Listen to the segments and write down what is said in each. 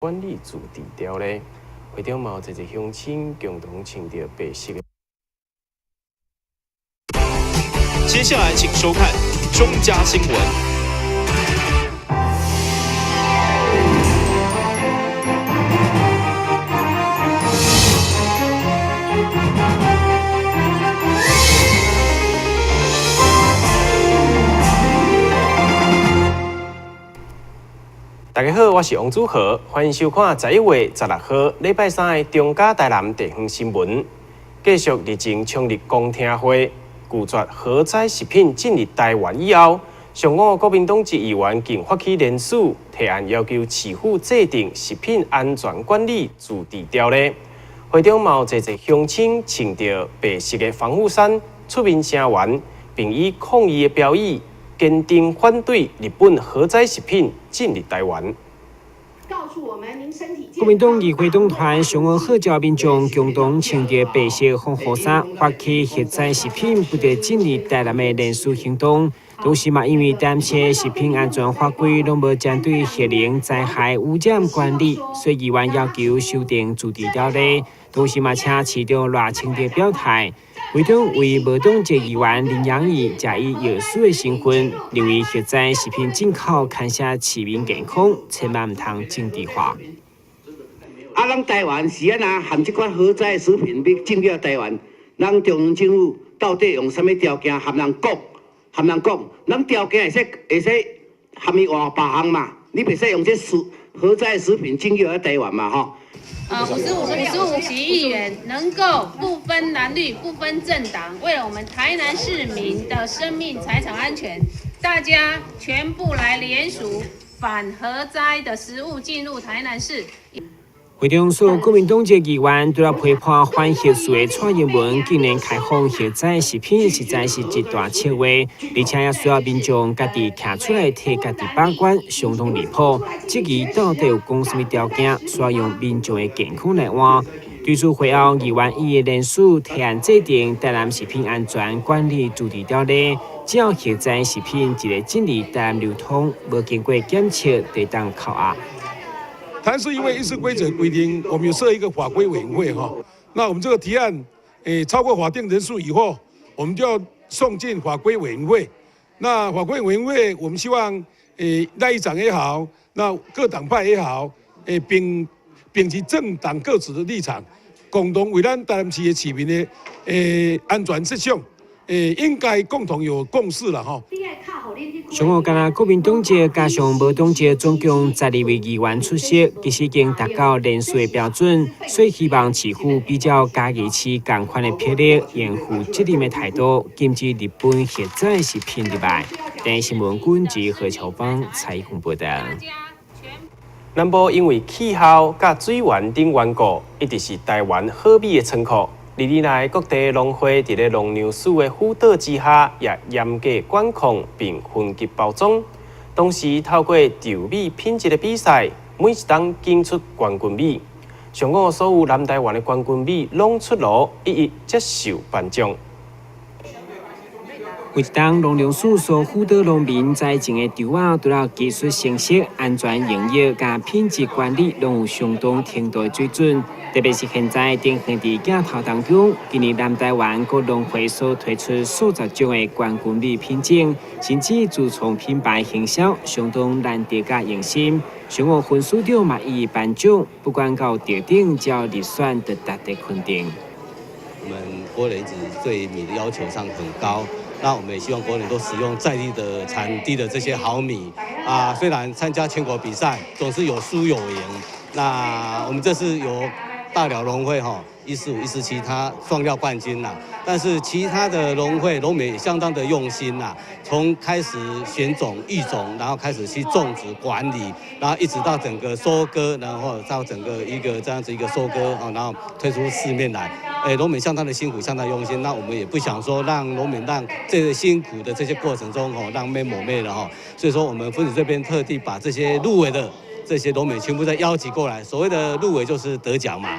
管理自治条例，会中嘛有一个乡亲共同穿着白色的。接下来请收看中嘉新闻。大家好，我是王祖和，欢迎收看11月16号礼拜三的中嘉台南地方新闻。继续日前创立公听会，拒绝核灾食品进入台湾以后，上午国民党籍议员竟发起联署，提案要求市府制定食品安全管理自治条例。会中嘛有一个乡亲穿着白色的防护衫出面声援，并以抗议的标语。坚定反对日本核灾食品进入台湾。国民党议会党团上午号召民众共同穿着白色防护衫，发起核灾食品不得进入台南的联署行动。同时嘛，因为担心食品安全法规拢无针对核能灾害污染管理，所以议员要求修订自治条例。同时嘛，请市长赖清德表态。会中为无党籍议员林阳义假以药师的身份，认为核灾食品进口牵涉市民健康，千万唔通政治化。咱台湾是安那含这款核灾食品要进入台湾，咱中央政府到底用什么条件和人讲？咱条件会使含伊换别项嘛？你袂使用这核灾食品进入台湾嘛？吼。55席议员能够不分蓝绿、不分政党，为了我们台南市民的生命财产安全，大家全部来联署反核灾的食物进入台南市。会中所有国民党籍议员都要批判反核素的蔡英文竟然开放核灾食品，实在是一大笑话，而且也需要民众家己站出来替家己把关，相当离谱。质疑到底有讲什么条件，需要用民众的健康来换？对此会后，议员以联署提案制定台南食品安全管理自治条例，只要核灾食品一个进入台南流通，无经过检测，就当扣押。台南市因为议事规则规定，我们有设一个法规委员会哈。那我们这个提案，超过法定人数以后，我们就要送进法规委员会。那法规委员会，我们希望，赖议长也好，那各党派也好，秉持政党各自的立场，共同为咱台南市的市民的安全设想，应该共同有共识了哈。上午，今日国民党籍加上无党籍总共12位议员出席，其实已经达到联署的标准，所以希望市府比较嘉义市同款的霹雳，严负责任的态度，禁止日本核灾食品入来。电新闻军及何乔芳采访报道。南部因为气候甲水源等缘故，一直是台湾好米的仓库。历年来，各地农会伫咧农粮署的辅导之下，也严格管控并分级包装。同时，透过稻米品质的比赛，每一档竞出冠军米。上午，所有南台湾的冠军米拢出炉，一一接受颁奖。每一档农粮署所辅导农民栽种的稻仔，除了技术成熟、安全营业、甲品质管理，拢有相当程度的水准。特别是现在正行伫镜头当中，今年南台湾各农会所推出数十种的冠军米品种，甚至自创品牌行销，相当难得甲用心。上午分署长嘛予以颁奖，不管到特定，只要入选，就值得肯定。我们国人一直对米的要求上很高，那我们也希望国人都使用在地的产地的这些好米啊。虽然参加全国比赛总是有输有赢，那我们这次有大寮农会145、147，它双料冠军啦。但是其他的农会农民也相当的用心啦，从开始选种、育种，然后开始去种植管理，然后一直到整个收割，然后到整个一个这样子一个收割然后推出市面来。农民相当的辛苦，相当用心。那我们也不想说让农民让这个辛苦的这些过程中让妹抹灭了所以说我们分署这边特地把这些入围的这些农民全部再邀集过来。所谓的入围就是得奖嘛。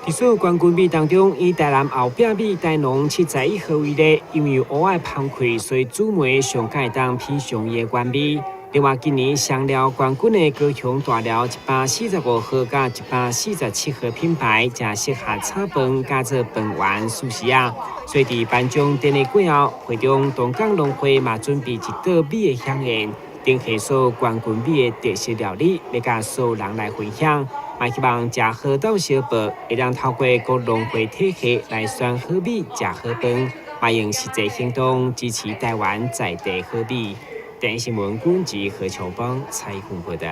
在所有冠军米当中，以台南后壁米台农71号为例，因为有额外芳开，所以主媒上届当品上伊的原米。另外，今年上了冠军的高雄大寮145号甲147号品牌，加适合炒饭加做饭丸、寿司啊。所以伫颁奖典礼过后，会中东港农会嘛准备一道美的飨宴，定下所冠军美的特色料理，要甲所有人来分享。嘛希望食好到小报，会让透过各农会体系来选好米、食好饭，嘛用实际行动支持台湾在地好米。电新闻管及何强邦采访报道。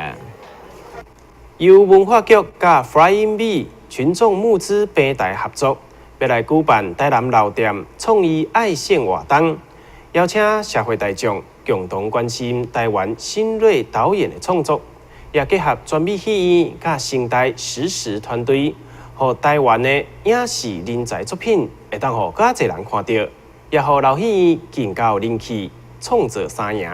由文化局甲 Flying V 群众募资平台合作，要来举办台南老店创意爱线活动，邀请社会大众共同关心台湾新锐导演的创作，也结合专美戏院甲现代实时团队，互台湾的影视人才作品会当互较侪人看到，也互老戏院更加有人气，创造三赢。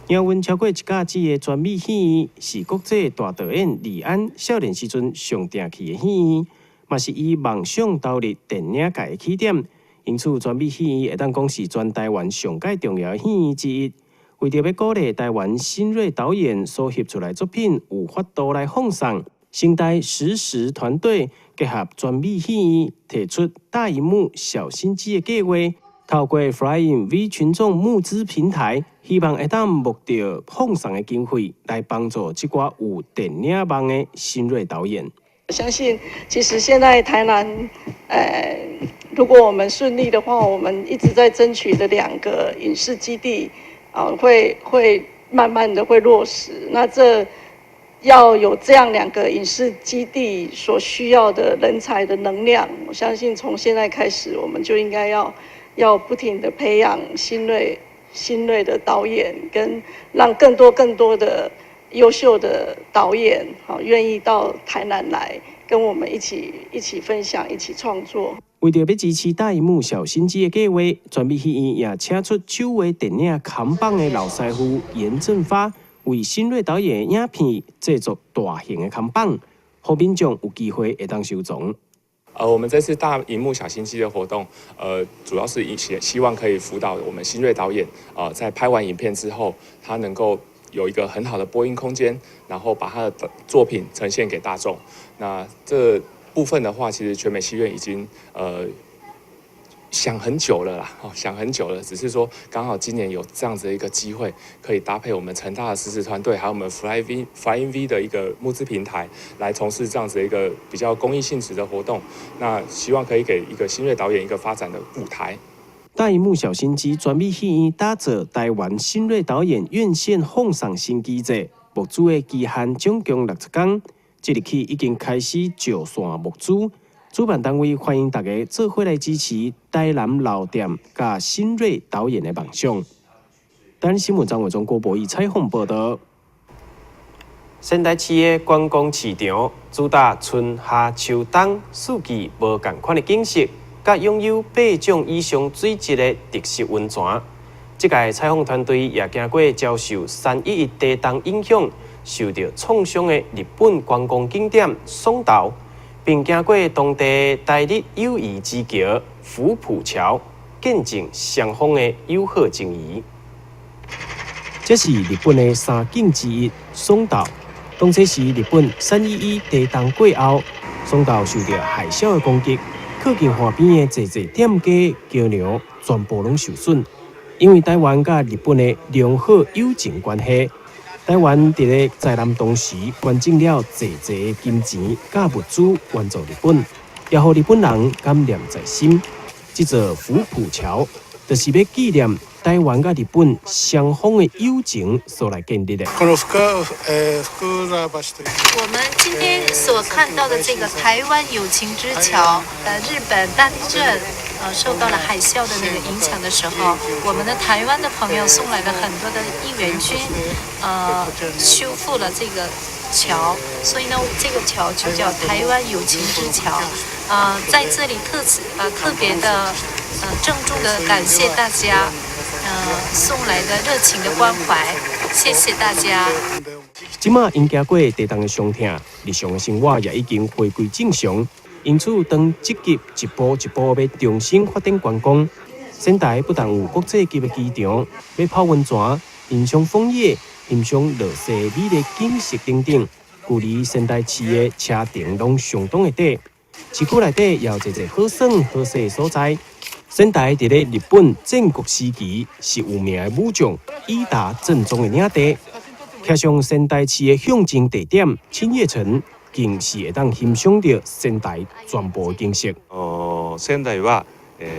营运超过1甲子的全美戏院，是国际大导演李安少年时阵上定去的戏院，嘛是以梦想投入电影界的起点。因此，全美戏院会当讲是全台湾上界重要的戏院之一。为着要鼓励台湾新锐导演所翕出来作品有法度来放送，现代实时团队结合全美戏院，提出大荧幕小心机的计划。透过 Flying V 群众募资平台，希望会当募到放送的经费，来帮助这寡有电影梦的新锐导演。我相信，其实现在台南，如果我们顺利的话，我们一直在争取的2个影视基地，会慢慢的会落实。那这要有这样2个影视基地所需要的人才的能量，我相信从现在开始，我们就应该要不停的培养新锐的导演，跟让更多的优秀的导演愿意到台南来跟我们一起分享、一起创作。为着要支持大荧幕小心机的计划，全美戏院也请出首位电影扛棒的老师傅严正发，为新锐导演的影片制作大型的扛棒，让民众有机会会当收藏。我们这次大荧幕小心机的活动，主要是希望可以辅导我们新锐导演，在拍完影片之后，他能够有一个很好的播映空间，然后把他的作品呈现给大众。那这部分的话，其实全美戏院已经想很久了啦，想很久了，只是说刚好今年有这样子的一个机会，可以搭配我们成大的实时团队，还有我们 Flying V 的一个募资平台，来从事这样子的一个比较公益性质的活动。那希望可以给一个新锐导演一个发展的舞台。大荧幕小心机全美戏院打造台湾新锐导演院线放送新机制，募资的期限总共60天，即日起已经开始上线募资。主办单位欢迎大家做伙来支持台南老店甲新锐导演的梦想。等新闻张伟忠、郭博义采访报道。仙台市的观光市场主打春夏秋冬四季无同款的景色，甲拥有8种以上水质的特色温泉。这届采访团队也经过遭受311地震影响，受到创伤的日本观光景点松岛。并经过当地台日友谊之桥福浦桥，见证双方的友好情谊。这是日本的3景之一松岛，当初是日本311地震过后，松岛受到海啸的攻击，靠近岸边的侪店家、桥梁全部拢受损。因为台湾甲日本的良好友情关系。台湾伫咧在南同时捐赠了侪金钱甲物资援助日本，也互日本人感念在心。这座福浦桥，就是要纪念台湾甲日本双方的友情所来建立的。我们今天所看到的这个台湾友情之桥，日本大地震。受到了海啸的那个影响的时候，我们的台湾的朋友送来了很多的应援军，修复了这个桥，所以呢，这个桥就叫台湾友情之桥。在这里特别的郑重的感谢大家，送来的热情的关怀，谢谢大家。即马因经过地震的伤痛，日常的生活也已经回归正常。因此，当积极一步一步要重新发展观光，仙台不但有国际级的机场，要泡温泉、欣赏枫叶，欣赏落雪美丽景色等等，距离仙台市的车程拢相当的短。市区内底也有一个好耍好势的所在。仙台伫咧日本战国时期是有名的武将伊达正宗的领地，骑上仙台市的象征地点青叶城，更是会当欣赏到仙台全部的景色。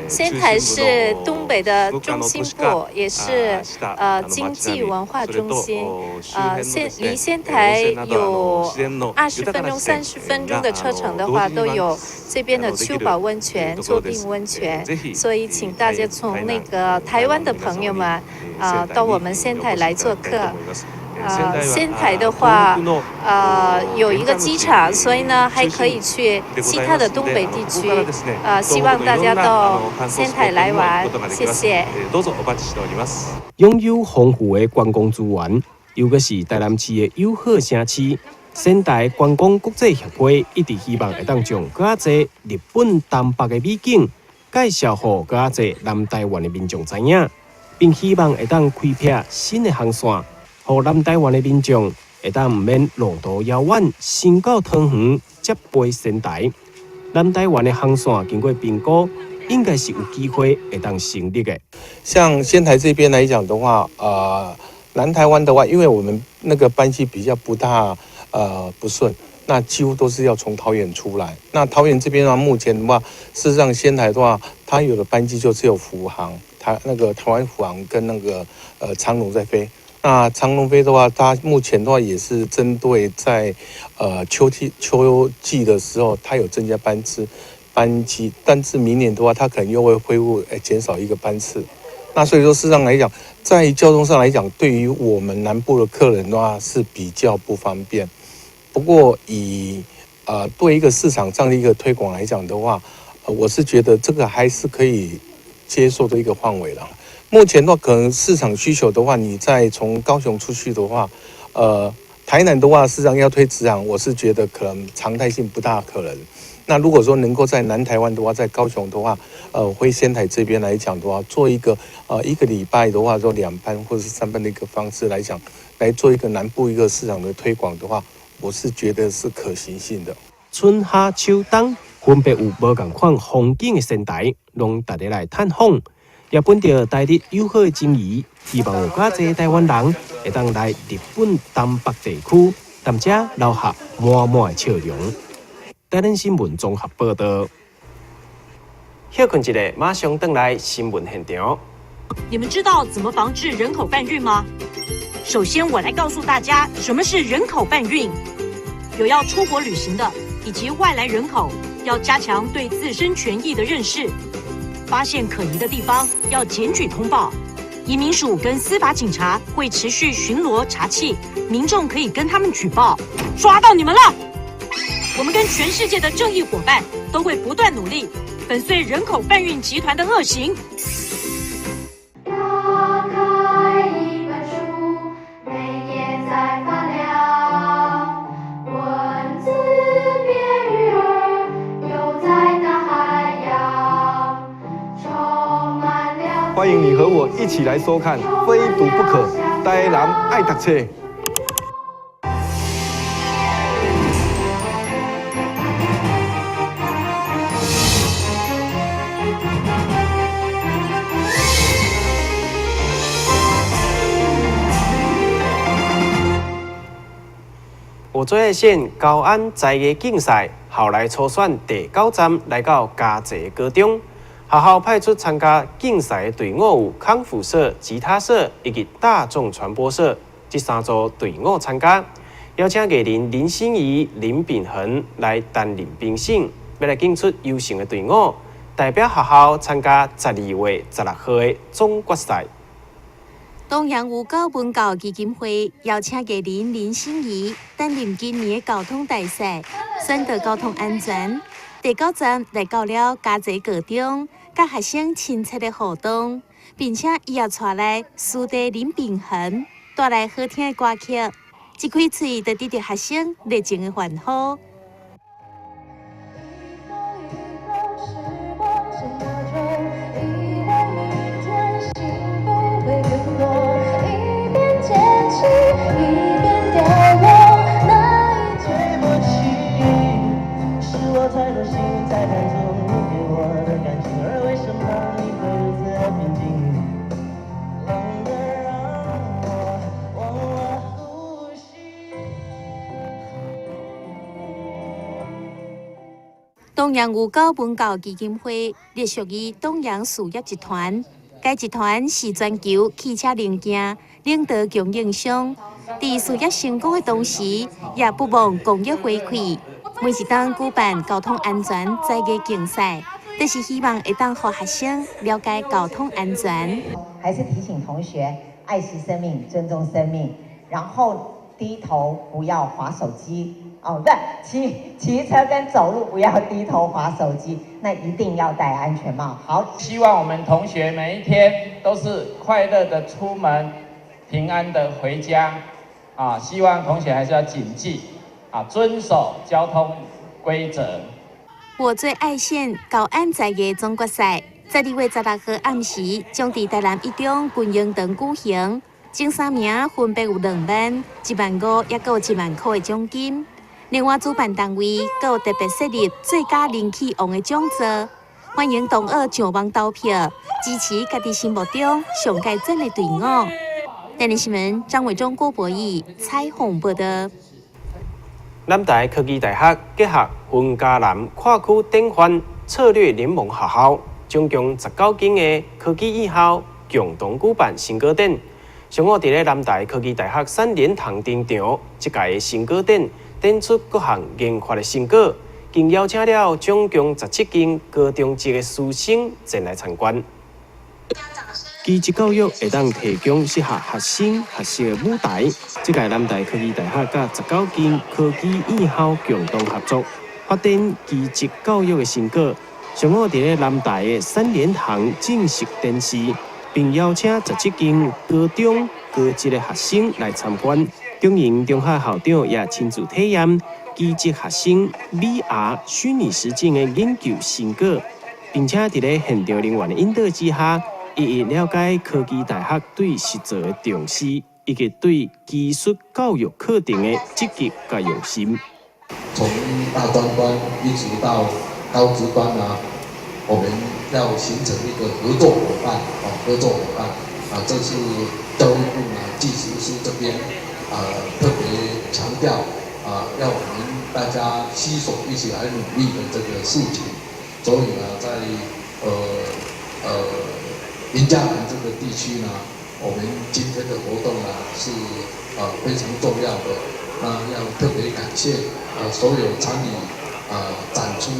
仙台是东北的中心部，也是经济文化中心。离仙台有20分钟、30分钟的车程的话，都有这边的秋保温泉、作并温泉。所以，请大家从那个台湾的朋友们到我们仙台来做客。仙台的话，有一个机场，所以呢还可以去其他的东北地区。希望大家到仙台来玩，谢谢。拥有丰富的观光资源，尤其是台南市的友好城市，仙台观光国际协会一直希望会当将更加多日本东北的美景介绍给更加多南台湾的民众知影，并希望会当开辟新的航线。让南台湾的民众会当唔免路途遥远，先到桃园接飞仙台。南台湾的航线经过评估，应该是有机会会当成立的。像仙台这边来讲的话，南台湾的话，因为我们那个班机比较不大不顺，那几乎都是要从桃园出来。那桃园这边的话，目前的话，事实上仙台的话，它有的班机就只有福航，台湾福航跟那个长荣在飞。那长荣飞的话，它目前的话也是针对在秋季的时候，它有增加班机，但是明年的话，它可能又会恢复减少一个班次。那所以说，事实上来讲，在交通上来讲，对于我们南部的客人的话是比较不方便。不过以对一个市场上的一个推广来讲的话，我是觉得这个还是可以接受的一个范围了。目前的话，可能市场需求的话，你再从高雄出去的话，台南的话，事实上要推直航，我是觉得可能常态性不大可能。那如果说能够在南台湾的话，在高雄的话，回仙台这边来讲的话，做一个一个礼拜的话，做2班或者是3班的一个方式来讲，来做一个南部一个市场的推广的话，我是觉得是可行性的。春夏秋冬分别有无同款风景的仙台，让大家来探访。也本着台日友好的情谊，希望有较侪台湾人会当来日本东北地区，踮遮留下满满的笑容。台南新闻综合报道。休困一下，马上回来新闻现场。你们知道怎么防治人口贩运吗？首先，我来告诉大家什么是人口贩运。有要出国旅行的以及外来人口，要加强对自身权益的认识。发现可疑的地方要检举通报，移民署跟司法警察会持续巡逻查缉，民众可以跟他们举报。抓到你们了！我们跟全世界的正义伙伴都会不断努力，粉碎人口贩运集团的恶行。打开一本书，每页在发亮，文字变鱼儿，游在大海洋。欢迎你和我一起来收看《非读不可》，台南爱读册。有做个县高安在野竞赛，后来初选第9站来到嘉泽高中。学校派出参加竞赛的队伍有康复社、吉他社以及大众传播社这3组队伍参加，邀请艺人林心怡、林秉恒来担任评审，要来竞出优胜的队伍，代表学校参加12月16号的总决赛。东洋五高文教基金会邀请艺人林心怡担任今年的交通大赛，选择交通安全。第9站来到了嘉泽高中，甲学生亲切的互动，并且伊也带来师弟林秉恒带来好听的歌曲，一开嘴就得到学生热情的欢呼。东洋五高文教基金会隶属于东洋事业集团，该集团是全球汽车零件领导供应商。在事业成功的同时，也不忘公益回馈。每一档举办交通安全在地竞赛，都是希望会当让学生了解交通安全。还是提醒同学爱惜生命、尊重生命，然后低头不要滑手机。哦，不是骑车跟走路不要低头滑手机，那一定要戴安全帽。好，希望我们同学每一天都是快乐的出门，平安的回家。啊，希望同学还是要谨记啊，遵守交通规则。我最爱线高安在嘅中国赛，12月16號暗時將在台南一中軍營堂舉行，前3名分別有2萬、15000，也有1萬塊嘅獎金。另外，主辦單位還有特別設立最佳人氣王嘅獎座，歡迎同學上網投票，支持家己心目中上界真嘅隊伍。台南新聞張偉忠、郭博義採訪報道。南台科技大學結合雲嘉南跨區典範策略聯盟學校，總共19間嘅科技院校共同舉辦新歌展。上午在南台科技大學3連堂展場，這屆嘅新歌展展出各項研發嘅成果，並邀請了總共17間高中職嘅師生前來參觀。技職教育會當提供適合學生學習嘅舞台。這屆南台科技大學甲19間科技院校共同合作，發展技職教育嘅成果。上午在南台嘅3連堂正式展示，並邀請17間高中高職嘅學生來參觀。中營中學校長也親自體驗技職學生 VR 虛擬實境嘅研究成果，並且在現場人員嘅引導之下，一一了解科技大學對實作的重視，以及對技術教育課程的積極甲用心。從大專端一直到高職端啊，我們要形成一個合作夥伴啊，這是教育部技術司這邊特別強調要我們大家攜手一起來努力的這個事情。所以呢，在雲嘉南這個地區呢，我們今天的活動呢是非常重要的，要特別感謝所有參與展出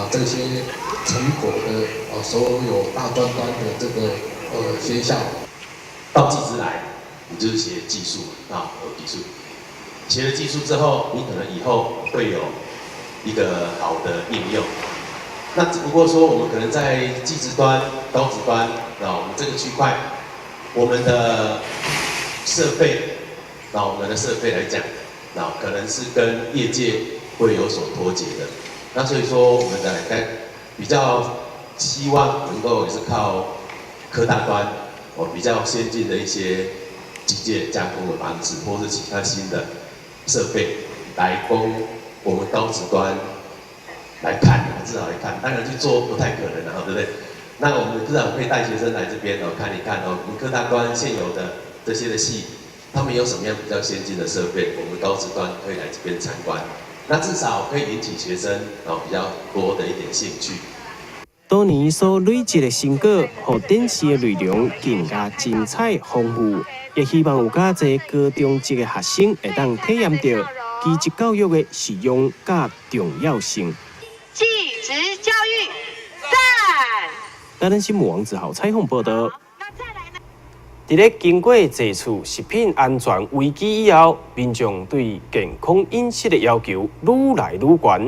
這些成果的所有大專端的這個學校。到技職來，你就是學技術啊，有技術。學了技術之後，你可能以後會有一個好的應用。那只不過說，我們可能在技職端、高職端，我們這個區塊，我們的設備，我們的設備來講，可能是跟業界會有所脫節的。那所以說，我們在比較希望能夠也是靠科大端，比較先進的一些機械加工的方式，或是其他新的設備，來供我們高職端來看，至少來看，當然去做不太可能的，對不對？那我們至少可以帶學生來這邊看一看我們科大端現有的這些的系，他們有什麼樣比較先進的設備，我們高職端可以來這邊參觀，那至少可以引起學生比較多的一點興趣。多年所累積的成果，讓展示的內容更加精彩豐富，也希望有較濟高中職的學生會當體驗到技職教育的實用甲重要性。技職教育讚！台南新聞王子豪採訪報道。在咧經過這次食品安全危機以後，民眾對健康飲食的要求愈來愈高，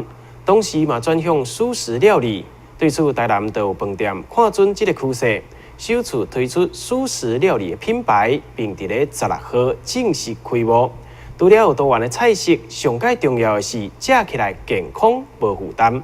同時嘛轉向素食料理。對此，台南就有飯店看準這個趨勢，首次推出素食料理的品牌，並在咧16號正式開幕。除了有多元的菜色，上界重要的是食起來健康無負擔。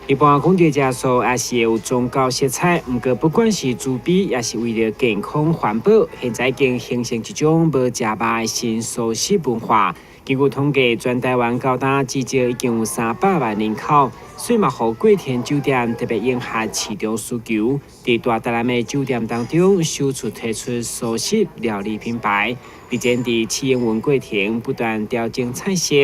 一般空調家屬也是有宗教色彩，不過不管是主比，也是為了健康環保，現在已經形成一種無食肉的新素食文化。根据统计，全台湾高达至少已经有300万人口，所以嘛，互桂田酒店特别迎合市场需求，伫大台南的酒店当中，首次推出素食料理品牌，并且伫启英文桂田不断调整菜色，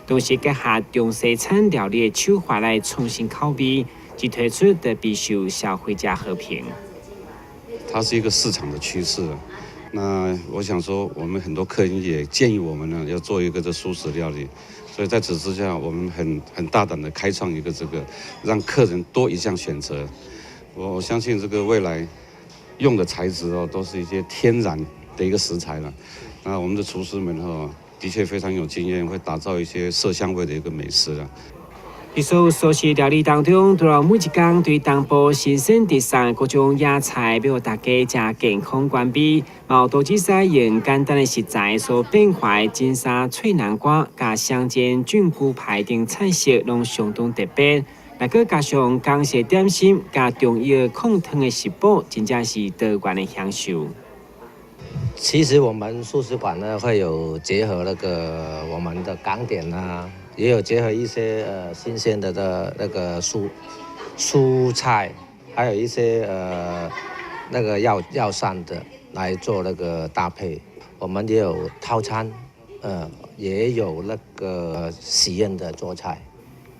同时结合中西餐料理的手法来创新口味，即推出的备受消费者好评。它是一个市场的趋势。那我想说，我们很多客人也建议我们呢，要做一个素食料理，所以在此之下，我们很大胆的开创一个让客人多一项选择。我相信这个未来用的材质都是一些天然的一个食材了。那我们的厨师们的确非常有经验，会打造一些色香味的一个美食了。伫所有素食料理当中，除了每一天对东部新鲜地上各种野菜，要大家食健康管理，毛多只使用简单的食材所变化的金沙脆南瓜、加香煎菌菇排等菜色，拢相当特别。若搁加上港式点心加中药控汤的食补，真正是多元的享受。其实我们素食馆呢，会有结合我们的港点啊。也有结合一些新鲜的那个蔬菜，还有一些药膳的来做那个搭配。我们也有套餐，也有那个喜宴的做菜，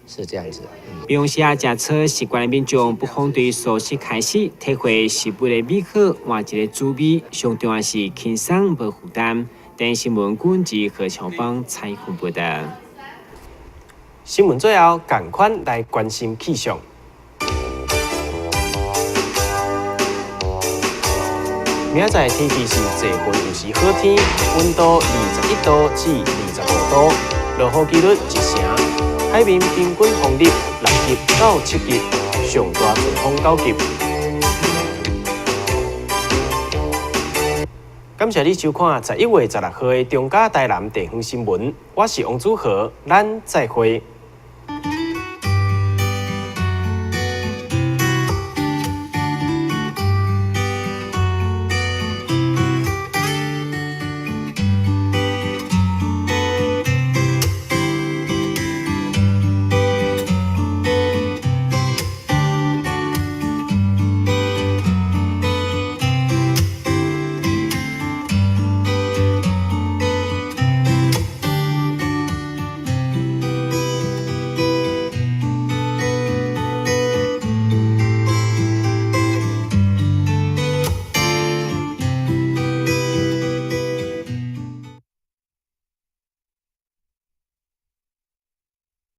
是这样子。平时食菜习惯的民众不妨对素食开始体会食物的美好，换一个滋味。上重要是轻松无负担。等新闻管及何乔邦采访报道。新闻最后，赶快来关心气象。明仔天气是多云有时好天，温度21度至25度，落雨几率1成，海面平均风力6级到7级，上大阵风9级。感谢你收看11月16号的中嘉台南地方新闻，我是王祖和，咱再会。